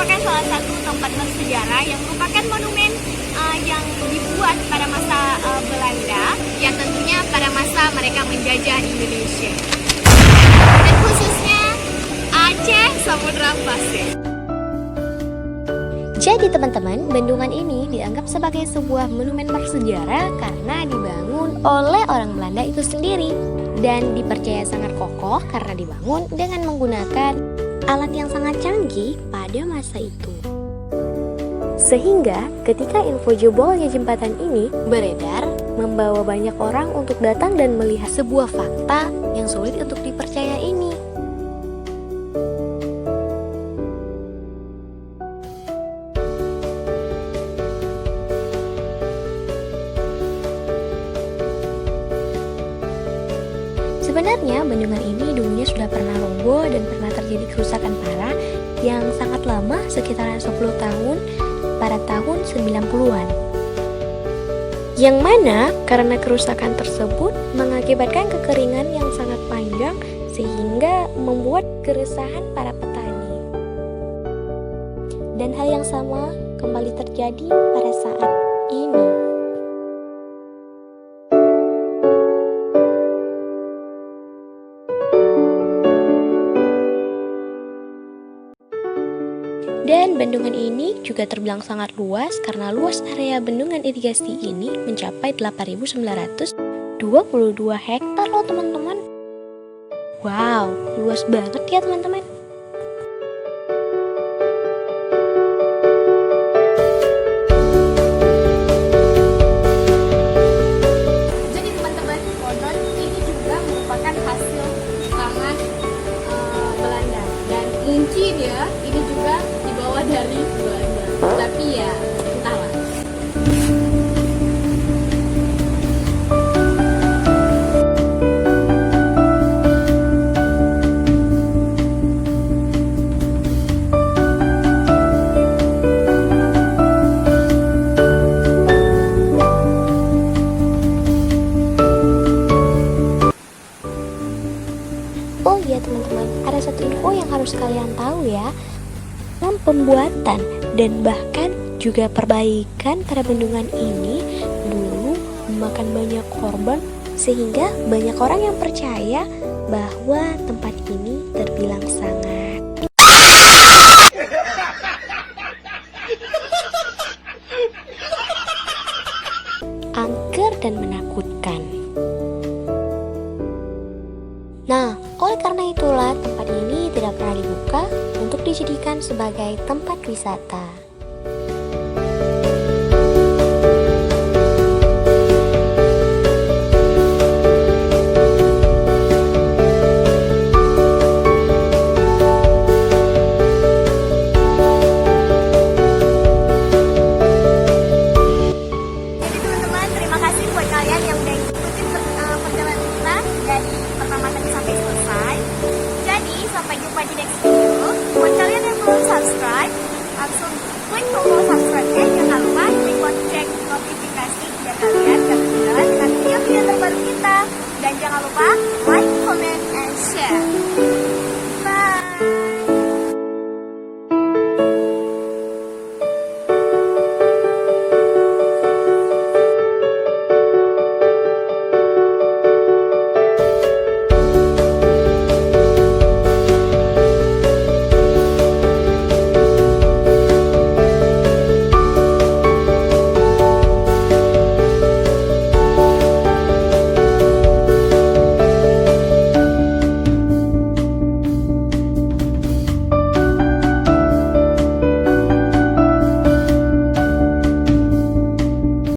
merupakan salah satu tempat bersejarah yang merupakan monumen yang dibuat pada masa Belanda, yang tentunya pada masa mereka menjajah Indonesia. Dan khususnya Aceh Samudra Pasir. Jadi teman-teman, bendungan ini dianggap sebagai sebuah monumen bersejarah karena dibangun oleh orang Belanda itu sendiri dan dipercaya sangat kokoh karena dibangun dengan menggunakan alat yang sangat canggih pada masa itu. Sehingga ketika info jebolnya jembatan ini beredar, membawa banyak orang untuk datang dan melihat sebuah fakta yang sulit untuk dipercaya ini. Sebenarnya bendungan ini dulunya sudah pernah roboh dan pernah terjadi kerusakan parah yang sangat lama, sekitaran 10 tahun pada tahun 90-an. Yang mana karena kerusakan tersebut mengakibatkan kekeringan yang sangat panjang sehingga membuat keresahan para petani. Dan hal yang sama kembali terjadi pada saat ini. Dan bendungan ini juga terbilang sangat luas karena luas area bendungan irigasi ini mencapai 8.922 hektar loh teman-teman. Wow, luas banget ya teman-teman. Jadi teman-teman, konon ini juga merupakan hasil tangan Belanda. Dan mungkin ya, ini juga dibawa dari Belanda. Tapi ya, entahlah. Oh iya teman-teman, ada satu info yang harus kalian tahu ya. Dalam pembuatan dan bahkan juga perbaikan pada bendungan ini dulu memakan banyak korban sehingga banyak orang yang percaya bahwa tempat ini terbilang sangat angker dan menakutkan. Nah, oleh karena itulah tempat ini tidak pernah dibuka untuk dijadikan sebagai tempat wisata. Jadi teman-teman, terima kasih buat kalian yang udah ikutin perjalanan kita dari pertama tadi sampai selesai. Jadi sampai jumpa di next video. Buat kalian yang belum subscribe, langsung klik tombol subscribe-nya. Jangan lupa klik lonceng notifikasi biar kalian gak ketinggalan dengan video-video terbaru kita. Dan jangan lupa like, comment,